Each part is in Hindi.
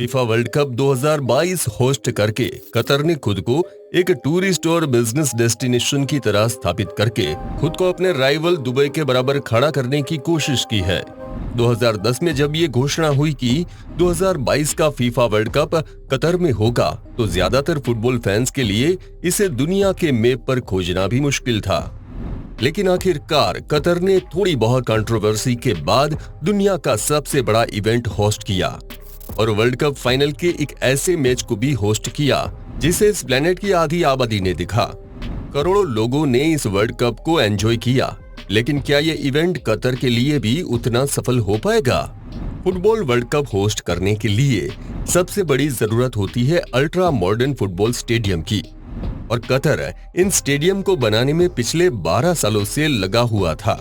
फीफा वर्ल्ड कप 2022 होस्ट करके कतर ने खुद को एक टूरिस्ट और बिजनेस डेस्टिनेशन की तरह स्थापित करके खुद को अपने राइवल दुबई के बराबर खड़ा करने की कोशिश की है। 2010 में जब ये घोषणा हुई कि 2022 का फीफा वर्ल्ड कप कतर में होगा, तो ज्यादातर फुटबॉल फैंस के लिए इसे दुनिया के मैप पर खोजना भी मुश्किल था। लेकिन आखिरकार कतर ने थोड़ी बहुत कंट्रोवर्सी के बाद दुनिया का सबसे बड़ा इवेंट होस्ट किया और वर्ल्ड कप फाइनल के एक ऐसे मैच को भी होस्ट किया जिसे इस प्लेनेट की आधी आबादी ने देखा। करोड़ों लोगों ने इस वर्ल्ड कप को एंजॉय किया, लेकिन क्या ये इवेंट कतर के लिए भी उतना सफल हो पाएगा? फुटबॉल वर्ल्ड कप होस्ट करने के लिए सबसे बड़ी जरूरत होती है अल्ट्रा मॉडर्न फुटबॉल स्टेडियम की, और कतर इन स्टेडियम को बनाने में पिछले 12 सालों से लगा हुआ था।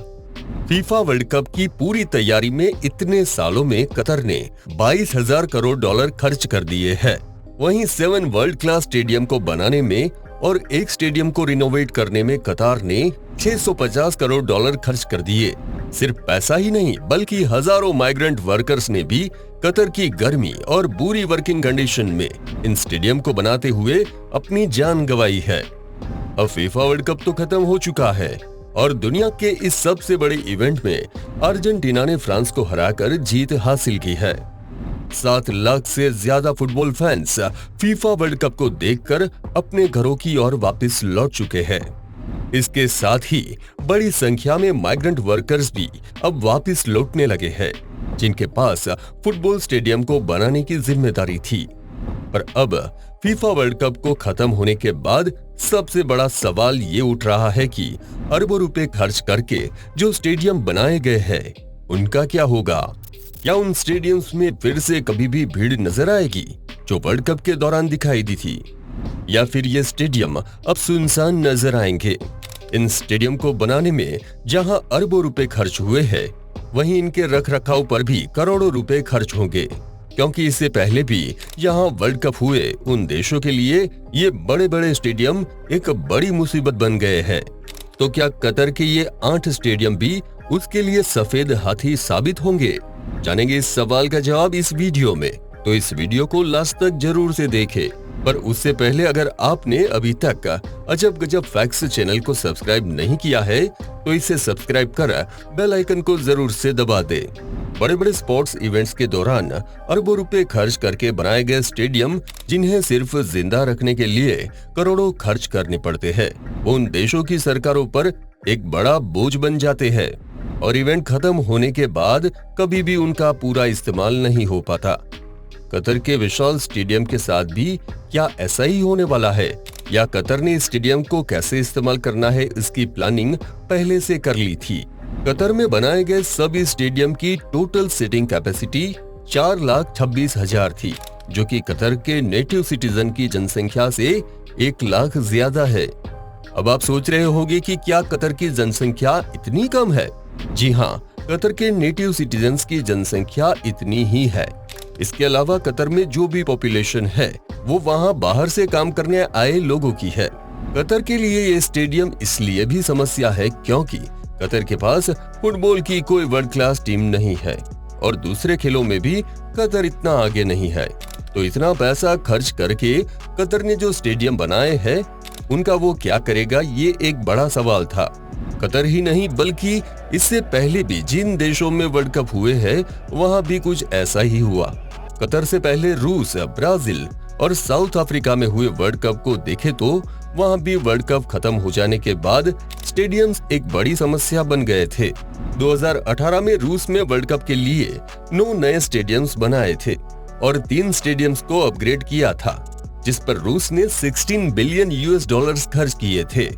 फीफा वर्ल्ड कप की पूरी तैयारी में इतने सालों में कतर ने 22,000 करोड़ डॉलर खर्च कर दिए हैं। वहीं 7 वर्ल्ड क्लास स्टेडियम को बनाने में और एक स्टेडियम को रिनोवेट करने में कतर ने 650 करोड़ डॉलर खर्च कर दिए। सिर्फ पैसा ही नहीं, बल्कि हजारों माइग्रेंट वर्कर्स ने भी कतर की गर्मी और बुरी वर्किंग कंडीशन में इन स्टेडियम को बनाते हुए अपनी जान गंवाई है। अब फीफा वर्ल्ड कप तो खत्म हो चुका है और दुनिया के इस सबसे बड़े इवेंट में अर्जेंटीना ने फ्रांस को हराकर जीत हासिल की है। 7 लाख से ज्यादा football fans FIFA world cup को देखकर अपने घरों की ओर वापस लौट चुके हैं। इसके साथ ही बड़ी संख्या में माइग्रेंट वर्कर्स भी अब वापस लौटने लगे हैं, जिनके पास फुटबॉल स्टेडियम को बनाने की जिम्मेदारी थी। पर अब फीफा वर्ल्ड कप को खत्म होने के बाद सबसे बड़ा सवाल ये उठ रहा है कि अरबों रुपए खर्च करके जो स्टेडियम बनाए गए हैं, उनका क्या होगा? क्या उन स्टेडियम्स में फिर से कभी भी भीड़ नजर आएगी जो वर्ल्ड कप के दौरान दिखाई दी थी, या फिर ये स्टेडियम अब सुनसान नजर आएंगे? इन स्टेडियम को बनाने में जहां अरबों रुपए खर्च हुए हैं, वहीं इनके रखरखाव पर भी करोड़ों रुपए खर्च होंगे, क्योंकि इससे पहले भी यहाँ वर्ल्ड कप हुए उन देशों के लिए ये बड़े बड़े स्टेडियम एक बड़ी मुसीबत बन गए हैं। तो क्या कतर के ये 8 स्टेडियम भी उसके लिए सफेद हाथी साबित होंगे? जानेंगे इस सवाल का जवाब इस वीडियो में, तो इस वीडियो को लास्ट तक जरूर से देखें। पर उससे पहले अगर आपने अभी तक अजब गजब फैक्ट्स चैनल को सब्सक्राइब नहीं किया है, तो इसे सब्सक्राइब कर बेल आइकन को जरूर से दबा दे। बड़े बड़े स्पोर्ट्स इवेंट्स के दौरान अरबों रुपए खर्च करके बनाए गए स्टेडियम, जिन्हें सिर्फ जिंदा रखने के लिए करोड़ों खर्च करने पड़ते हैं, उन देशों की सरकारों पर एक बड़ा बोझ बन जाते हैं और इवेंट खत्म होने के बाद कभी भी उनका पूरा इस्तेमाल नहीं हो पाता। कतर के विशाल स्टेडियम के साथ भी क्या ऐसा ही होने वाला है, या कतर ने स्टेडियम को कैसे इस्तेमाल करना है इसकी प्लानिंग पहले से कर ली थी? कतर में बनाए गए सभी स्टेडियम की टोटल सीटिंग कैपेसिटी 4,26,000 थी, जो कि कतर के नेटिव सिटीजन की जनसंख्या से 1 लाख ज्यादा है। अब आप सोच रहे होंगे कि क्या कतर की जनसंख्या इतनी कम है? जी हाँ, कतर के नेटिव सिटीजन्स की जनसंख्या इतनी ही है। इसके अलावा कतर में जो भी पॉपुलेशन है वो वहाँ बाहर से काम करने आए लोगों की है। कतर के लिए ये स्टेडियम इसलिए भी समस्या है क्योंकि कतर के पास फुटबॉल की कोई वर्ल्ड क्लास टीम नहीं है और दूसरे खेलों में भी कतर इतना आगे नहीं है। तो इतना पैसा खर्च करके कतर ने जो स्टेडियम बनाए हैं, उनका वो क्या करेगा, ये एक बड़ा सवाल था। कतर ही नहीं, बल्कि इससे पहले भी जिन देशों में वर्ल्ड कप हुए हैं, वहां भी कुछ ऐसा ही हुआ। कतर से पहले रूस, ब्राजील और साउथ अफ्रीका में हुए वर्ल्ड कप को देखे तो वहां भी वर्ल्ड कप खत्म हो जाने के बाद स्टेडियम्स एक बड़ी समस्या बन गए थे। 2018 में रूस में वर्ल्ड कप के लिए 9 नए स्टेडियम्स बनाए थे और 3 स्टेडियम्स को अपग्रेड किया था, जिस पर रूस ने 16 बिलियन यूएस डॉलर्स खर्च किए थे।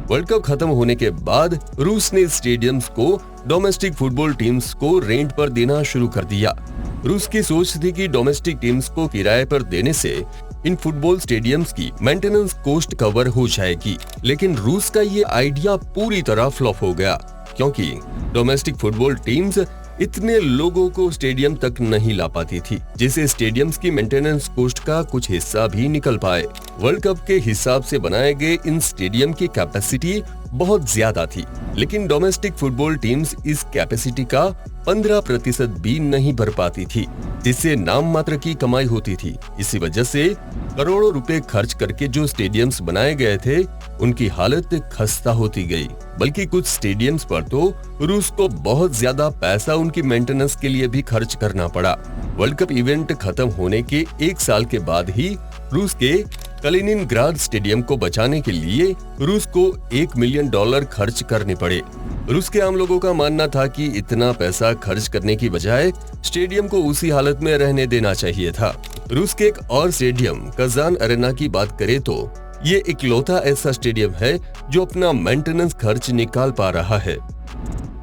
वर्ल्ड कप खत्म होने के बाद रूस ने स्टेडियम्स को डोमेस्टिक फुटबॉल टीम्स को रेंट पर देना शुरू कर दिया। रूस की सोच थी कि डोमेस्टिक टीम्स को किराए पर देने से इन फुटबॉल स्टेडियम्स की मेंटेनेंस कॉस्ट कवर हो जाएगी, लेकिन रूस का ये आइडिया पूरी तरह फ्लॉप हो गया, क्योंकि डोमेस्टिक फुटबॉल टीम्स इतने लोगों को स्टेडियम तक नहीं ला पाती थी, जिससे स्टेडियम्स की मेंटेनेंस कॉस्ट का कुछ हिस्सा भी निकल पाए। वर्ल्ड कप के हिसाब से बनाए गए इन स्टेडियम की कैपेसिटी बहुत ज्यादा थी, लेकिन डोमेस्टिक फुटबॉल टीम्स इस कैपेसिटी का 15% भी नहीं भर पाती थी, जिससे नाम मात्र की कमाई होती थी। इसी वजह से करोड़ों रुपए खर्च करके जो स्टेडियम्स बनाए गए थे, उनकी हालत खस्ता होती गई। बल्कि कुछ स्टेडियम्स पर तो रूस को बहुत ज्यादा पैसा उनकी मेंटेनेंस के लिए भी खर्च करना पड़ा। वर्ल्ड कप इवेंट खत्म होने के 1 साल के बाद ही रूस के कलिनिनग्राड स्टेडियम को बचाने के लिए रूस को $1 मिलियन खर्च करने पड़े। रूस के आम लोगों का मानना था कि इतना पैसा खर्च करने की बजाय स्टेडियम को उसी हालत में रहने देना चाहिए था। रूस के एक और स्टेडियम कजान अरेना की बात करें तो ये इकलौता ऐसा स्टेडियम है जो अपना मेंटेनेंस खर्च निकाल पा रहा है।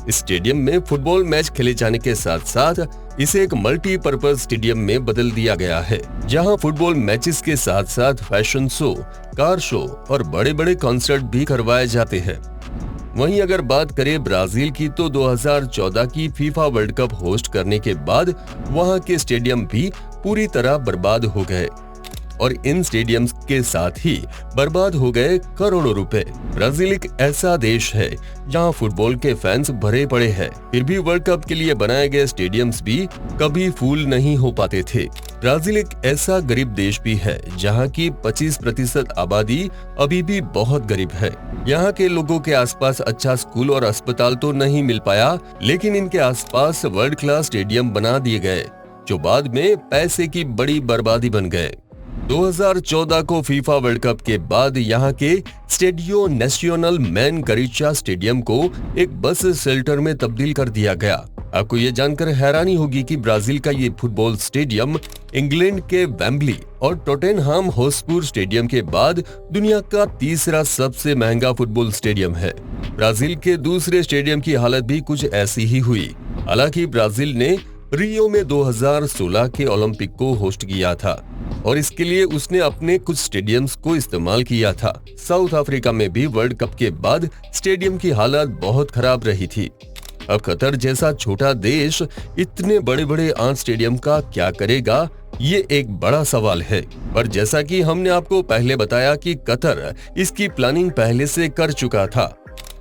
इस स्टेडियम में फुटबॉल मैच खेले जाने के साथ साथ इसे एक मल्टीपर्पज स्टेडियम में बदल दिया गया है, जहां फुटबॉल मैचेस के साथ साथ फैशन शो, कार शो और बड़े बड़े कॉन्सर्ट भी करवाए जाते हैं। वहीं अगर बात करें ब्राजील की, तो 2014 की फीफा वर्ल्ड कप होस्ट करने के बाद वहां के स्टेडियम भी पूरी तरह बर्बाद हो गए और इन स्टेडियम्स के साथ ही बर्बाद हो गए करोड़ों रुपए। ब्राजील एक ऐसा देश है जहां फुटबॉल के फैंस भरे पड़े हैं, फिर भी वर्ल्ड कप के लिए बनाए गए स्टेडियम्स भी कभी फुल नहीं हो पाते थे। ब्राजील एक ऐसा गरीब देश भी है जहां की 25% आबादी अभी भी बहुत गरीब है। यहाँ के लोगों के आसपास अच्छा स्कूल और अस्पताल तो नहीं मिल पाया, लेकिन इनके आसपास वर्ल्ड क्लास स्टेडियम बना दिए गए, जो बाद में पैसे की बड़ी बर्बादी बन गए। 2014 को फीफा वर्ल्ड कप के बाद यहाँ के स्टेडियो नेशनल मैन गरिचा स्टेडियम को एक बस शेल्टर में तब्दील कर दिया गया। आपको ये जानकर हैरानी होगी कि ब्राजील का ये फुटबॉल स्टेडियम इंग्लैंड के वेम्बली और टोटेनहाम हॉटस्पर स्टेडियम के बाद दुनिया का तीसरा सबसे महंगा फुटबॉल स्टेडियम है। ब्राजील के दूसरे स्टेडियम की हालत भी कुछ ऐसी ही हुई। हालांकि ब्राजील ने रियो में 2016 के ओलंपिक को होस्ट किया था और इसके लिए उसने अपने कुछ स्टेडियम्स को इस्तेमाल किया था। साउथ अफ्रीका में भी वर्ल्ड कप के बाद स्टेडियम की हालत बहुत खराब रही थी। अब कतर जैसा छोटा देश इतने बड़े बड़े 8 स्टेडियम का क्या करेगा, ये एक बड़ा सवाल है। पर जैसा कि हमने आपको पहले बताया कि कतर इसकी प्लानिंग पहले से कर चुका था,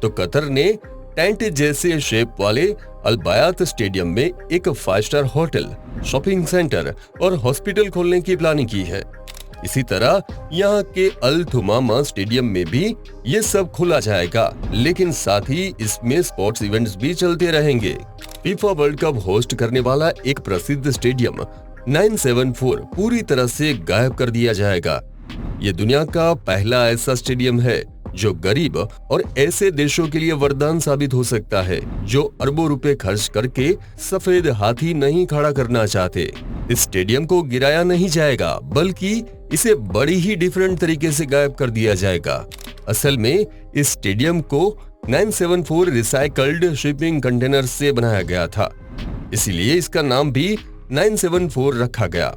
तो कतर ने टेंट जैसे शेप वाले अलबायात स्टेडियम में एक 5 स्टार होटल, शॉपिंग सेंटर और हॉस्पिटल खोलने की प्लानिंग की है। इसी तरह यहाँ के अल थुमामा स्टेडियम में भी ये सब खोला जाएगा, लेकिन साथ ही इसमें स्पोर्ट्स इवेंट्स भी चलते रहेंगे। फीफा वर्ल्ड कप होस्ट करने वाला एक प्रसिद्ध स्टेडियम 974 पूरी तरह से गायब कर दिया जाएगा। ये दुनिया का पहला ऐसा स्टेडियम है जो गरीब और ऐसे देशों के लिए वरदान साबित हो सकता है जो अरबों रुपए खर्च करके सफेद हाथी नहीं खड़ा करना चाहते। इस स्टेडियम को गिराया नहीं जाएगा, बल्कि इसे बड़ी ही डिफरेंट तरीके से गायब कर दिया जाएगा। असल में इस स्टेडियम को 974 रिसाइकल्ड शिपिंग कंटेनर से बनाया गया था, इसीलिए इसका नाम भी 974 रखा गया।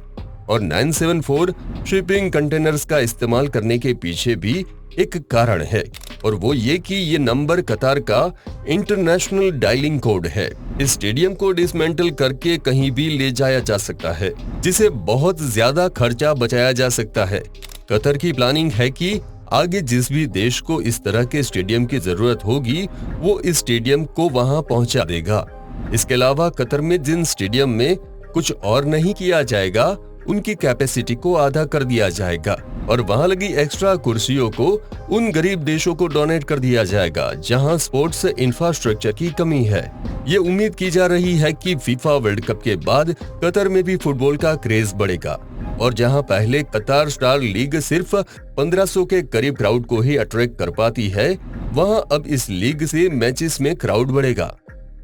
और 974 शिपिंग कंटेनर्स का इस्तेमाल करने के पीछे भी एक कारण है, और वो ये कि ये नंबर कतार का इंटरनेशनल डायलिंग कोड है। इस स्टेडियम को डिसमेंटल करके कहीं भी ले जाया जा सकता है, जिसे बहुत ज्यादा खर्चा बचाया जा सकता है। कतर की प्लानिंग है कि आगे जिस भी देश को इस तरह के स्टेडियम की जरूरत होगी, वो इस स्टेडियम को वहां पहुंचा देगा। इसके अलावा कतर में जिन स्टेडियम में कुछ और नहीं किया जाएगा, उनकी कैपेसिटी को आधा कर दिया जाएगा और वहां लगी एक्स्ट्रा कुर्सियों को उन गरीब देशों को डोनेट कर दिया जाएगा जहां स्पोर्ट्स इंफ्रास्ट्रक्चर की कमी है। ये उम्मीद की जा रही है कि फीफा वर्ल्ड कप के बाद कतर में भी फुटबॉल का क्रेज बढ़ेगा और जहां पहले कतार स्टार लीग सिर्फ 1500 के करीब क्राउड को ही अट्रैक्ट कर पाती है, वहां अब इस लीग से मैचेस में क्राउड बढ़ेगा।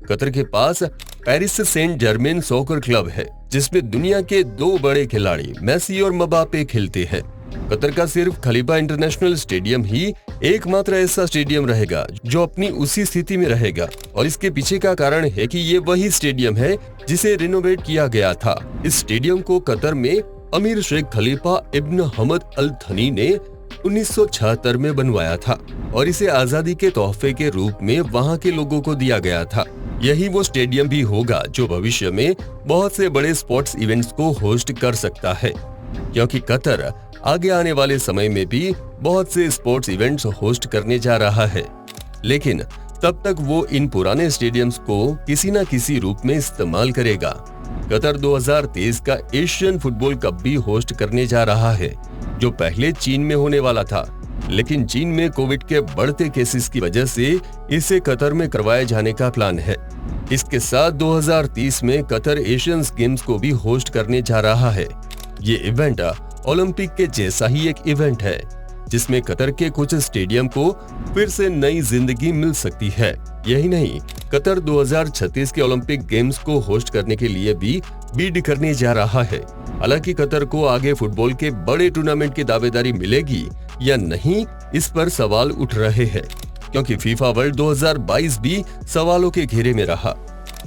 कतर के पास Paris Saint Germain soccer club है, जिसमें दुनिया के 2 बड़े खिलाड़ी मेसी और मबापे खेलते हैं। कतर का सिर्फ खलीफा इंटरनेशनल स्टेडियम ही एकमात्र ऐसा स्टेडियम रहेगा जो अपनी उसी स्थिति में रहेगा, और इसके पीछे का कारण है कि ये वही स्टेडियम है जिसे रिनोवेट किया गया था। इस स्टेडियम को कतर में अमीर शेख खलीफा इब्न हमद अल थनी ने 1976 में बनवाया था और इसे आजादी के तोहफे के रूप में वहां के लोगों को दिया गया था। यही वो स्टेडियम भी होगा जो भविष्य में बहुत से बड़े स्पोर्ट्स इवेंट्स को होस्ट कर सकता है, क्योंकि कतर आगे आने वाले समय में भी बहुत से स्पोर्ट्स इवेंट्स होस्ट करने जा रहा है। लेकिन तब तक वो इन पुराने स्टेडियम्स को किसी न किसी रूप में इस्तेमाल करेगा। कतर 2023 का एशियन फुटबॉल कप भी होस्ट करने जा रहा है, जो पहले चीन में होने वाला था, लेकिन चीन में कोविड के बढ़ते केसेस की वजह से इसे कतर में करवाए जाने का प्लान है। इसके साथ 2030 में कतर एशियन गेम्स को भी होस्ट करने जा रहा है। ये इवेंट ओलंपिक के जैसा ही एक इवेंट है, जिसमें कतर के कुछ स्टेडियम को फिर से नई जिंदगी मिल सकती है। यही नहीं, कतर 2036 के ओलंपिक गेम्स को होस्ट करने के लिए भी बिड करने जा रहा है। हालांकि कतर को आगे फुटबॉल के बड़े टूर्नामेंट की दावेदारी मिलेगी या नहीं, इस पर सवाल उठ रहे हैं, क्योंकि फीफा वर्ल्ड 2022 भी सवालों के घेरे में रहा।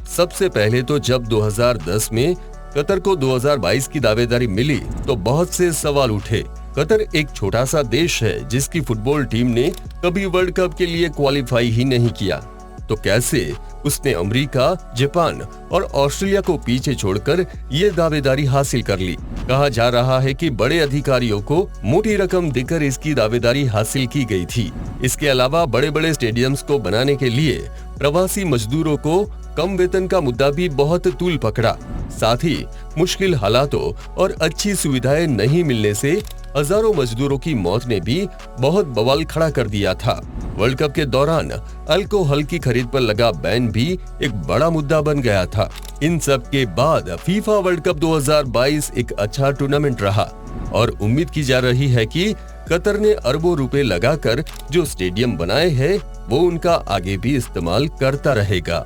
सबसे पहले तो जब 2010 में कतर को 2022 की दावेदारी मिली तो बहुत से सवाल उठे। कतर एक छोटा सा देश है जिसकी फुटबॉल टीम ने कभी वर्ल्ड कप के लिए क्वालिफाई ही नहीं किया, तो कैसे उसने अमेरिका, जापान और ऑस्ट्रेलिया को पीछे छोड़कर ये दावेदारी हासिल कर ली। कहा जा रहा है कि बड़े अधिकारियों को मोटी रकम देकर इसकी दावेदारी हासिल की गई थी। इसके अलावा बड़े बड़े स्टेडियम्स को बनाने के लिए प्रवासी मजदूरों को कम वेतन का मुद्दा भी बहुत तूल पकड़ा। साथ ही मुश्किल हालातों और अच्छी सुविधाएं नहीं मिलने से हजारों मजदूरों की मौत ने भी बहुत बवाल खड़ा कर दिया था। वर्ल्ड कप के दौरान अल्कोहल की खरीद पर लगा बैन भी एक बड़ा मुद्दा बन गया था। इन सब के बाद फीफा वर्ल्ड कप 2022 एक अच्छा टूर्नामेंट रहा और उम्मीद की जा रही है कि कतर ने अरबों रुपए लगाकर जो स्टेडियम बनाए हैं वो उनका आगे भी इस्तेमाल करता रहेगा।